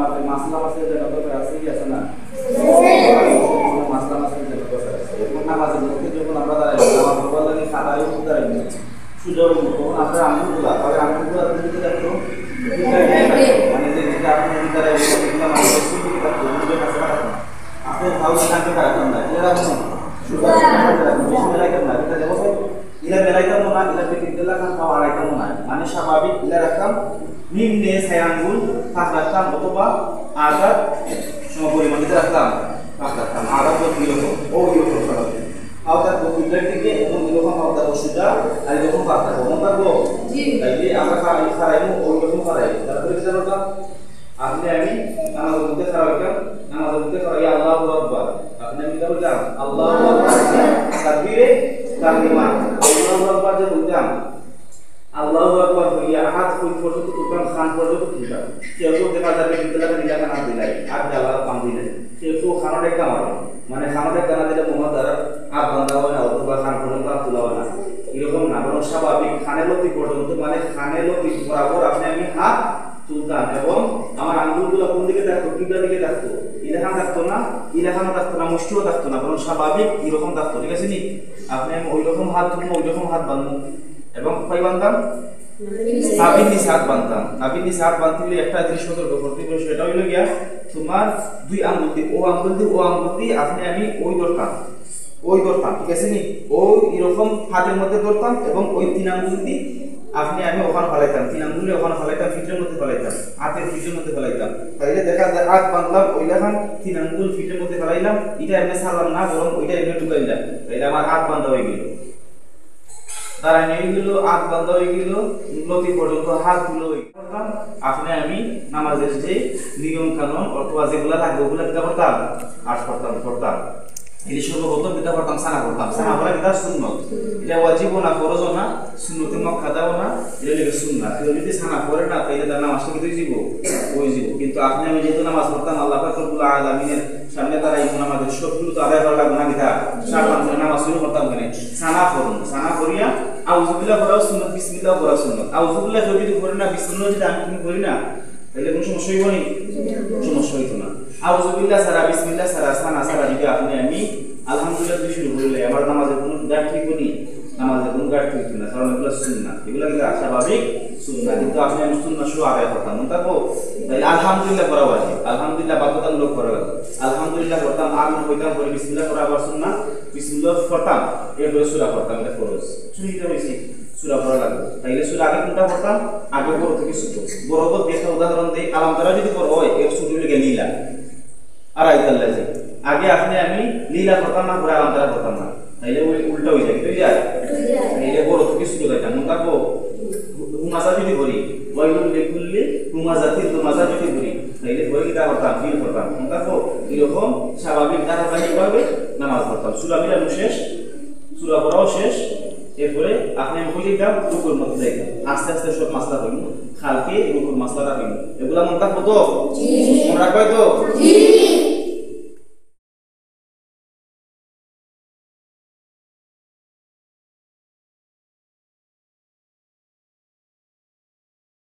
মাসলা মাসের জন্য তো আছে কি আছে না মাসলা মাসের জন্য তো আছে এখন নামাজের মধ্যে যখন আমরা দাঁড়াই নামাজ পড়ার লাগে সাদাই দাঁড়াই সুযোগ তখন আমরা আমলগুলা পরে আমলগুলা দিতে দেখো মানে যে যেটা আপনি দাঁড়াই এটা মানে সুযোগ থাকতো সুযোগ কাছে রাখো আপনি ভালো থাকতে পারবেন না এরা সুযোগ বেশি মেলাইতে না এটা দেখো ইলা মেলাইতে না ইলা বিদিল্লাহ খান খাওয়া আড়াইতে না মানে স্বাভাবিক ইলা রাখতাম নিম্নে সায়াঙ্গুল কাজ রাখতাম অথবা আঘাত সমপরিমাণিতে রাখতাম কাজ রাখতাম আঘাত কিরকম ও কিরকম সরাবে আওতার কপিলের থেকে এবং এরকম আওতার ওষুধটা আর এরকম কাজ রাখবো মনে থাকবো তাইলে আমরা খারাইবো ওই রকম খারাই তারপরে কি জানতাম আপনি আমি আমাদের মধ্যে খারাইতাম আমাদের মধ্যে খারাই আল্লাহু আকবার আপনি আমি কি বলতাম আল্লাহু আকবার তাকবীরে তাকবীমা আল্লাহু আকবার যে বলতাম আল্লাহু আকবার হইয়া হাত কই পর্যন্ত তুলতাম খান পর্যন্ত তুলতাম কেউ দেখা যাবে বিদ্যালয়ে নিলা কানা দিলাই আর জালাল কাম দিলাই কেউ খানাটা একটা মারো মানে খানাটা কানা দিলে মোহাম্মদ আর বান্দা হয় না অথবা খান পর্যন্ত আর তোলা হয় না এরকম না বরং স্বাভাবিক খানের লতি পর্যন্ত মানে খানের লতি বরাবর আপনি আমি হাত তুলতাম এবং আমার আঙ্গুলগুলো কোন দিকে থাকতো কিবলা দিকে থাকতো ইলাখান থাকতো না ইলাখানও থাকতো না মুষ্টিও থাকতো না বরং স্বাভাবিক এরকম থাকতো ঠিক আছে নি আপনি আমি ওই রকম হাত তুলবো ওই রকম হাত বাঁধবো এবং কই বানতাম নাভির নিচে হাত বানতাম নাভির নিচে হাত বানতে একটা জিনিস সতর্ক করতে হবে সেটা হইল গিয়া তোমার দুই আঙ্গুল দিয়ে ও আঙ্গুল দিয়ে আপনি আমি ওই ধরতাম ঠিক আছে নি ওই এরকম হাতের মধ্যে ধরতাম এবং ওই তিন আঙ্গুল দিয়ে আপনি আমি ওখানে ফলাইতাম তিন আঙ্গুলে ওখানে ফলাইতাম ফিটের মধ্যে ফলাইতাম হাতের ফিটের মধ্যে ফলাইতাম তাইলে দেখা যায় হাত বাঁধলাম ওই লেখান তিন আঙ্গুল ফিটের মধ্যে ফলাইলাম এটা এমনি সারলাম না বরং ওইটা এমনি ঢুকাইলাম তাইলে আমার হাত বাঁধা হয়ে গেল তারা নিয়ে গেল হাত বাঁধা হয়ে গেল লতি পর্যন্ত হাত তুলে করতাম আপনি আমি নামাজের যে নিয়ম কানুন অথবা যেগুলা লাগবে ওগুলা কিতা করতাম আট করতাম এই সর্বপ্রথম কিতা করতাম সানা করতাম সানা করা কিতা সুন্নত এটা ওয়াজিব না ফরজ না সুন্নতে মুআক্কাদাও না এটা লাগে সুন্নাত কেউ যদি সানা করে না তাইলে তার নামাজটা কি হয়ে যাবে ওই যাব কিন্তু আপনি আমি যেহেতু নামাজ পড়তাম আল্লাহ পাক রব্বুল আলামিনের সামনে দাঁড়াই আমাদের সবগুলো তো আদায় করা লাগবে না কিতা সারাদিন ধরে নামাজ শুরু করতাম কেন সানা করিয়া আউযুবিল্লাহ পড়াও সুন্নাত বিসমিল্লাহ পড়া সুন্নাত আউযুবিল্লাহ যদি করি না বিসমিল্লাহ যদি আমি করি না তাহলে কোনো সমস্যা হইব না সমস্যা হইতো না আউযুবিল্লাহ সারা বিসমিল্লাহ সারা সানা সারা যদি আপনি আমি আলহামদুলিল্লাহ দিয়ে শুরু করলে আমার নামাজের কোনো গাঁট ঠিক হইনি নামাজের কোনো গাঁট ঠিক না কারণ এগুলো সুন্নাত এগুলো কিন্তু স্বাভাবিক সুন্নাত কিন্তু আপনি আমি সুন্নাত শুরু আদায় করতাম মনে থাকবো তাহলে আলহামদুলিল্লাহ করা উচিত আলহামদুলিল্লাহ বাধ্যতামূলক করা আলহামদুলিল্লাহ করতাম আমি হইতাম পরে বিসমিল্লাহ করা আবার সুন্নাত বিসমিল্লাহ পড়তাম এরপরে সূরা পড়তাম এটা ফরজ শুনিতে হইছে সূরা পড়া লাগবে তাইলে সূরা আগে কোনটা পড়তাম আগে বড় থেকে ছোট বড় বলতে একটা উদাহরণ দেই আলাম তারা যদি বড় হয় এর ছোট লিখে লীলা আর আইতাল্লাহ আগে আপনি আমি লীলা পড়তাম না পরে আলাম তারা পড়তাম না তাইলে ওই উল্টা হয়ে যায় কি যায় তাইলে বড় থেকে ছোট যাইতাম মনে রাখবো হুমাজা যদি করি ওয়াইলুল লিকুল্লি হুমাজাতিল হুমাজা যদি করি তাইলে বই কিতা করতাম ফিল করতাম মনে রাখবো এরকম স্বাভাবিক ধারাবাহিকভাবে নামাজ পড়তাম সূরা মিলানো শেষ সূরা পড়াও শেষ এরপরে আপনি আমি বলি দাও রুকুর মধ্যে যাইতাম আস্তে আস্তে সব মাসলা হইল খালকে রুকুর মাসলাটা হইল এগুলা মনে থাকবো তো জি মনে রাখবে তো জি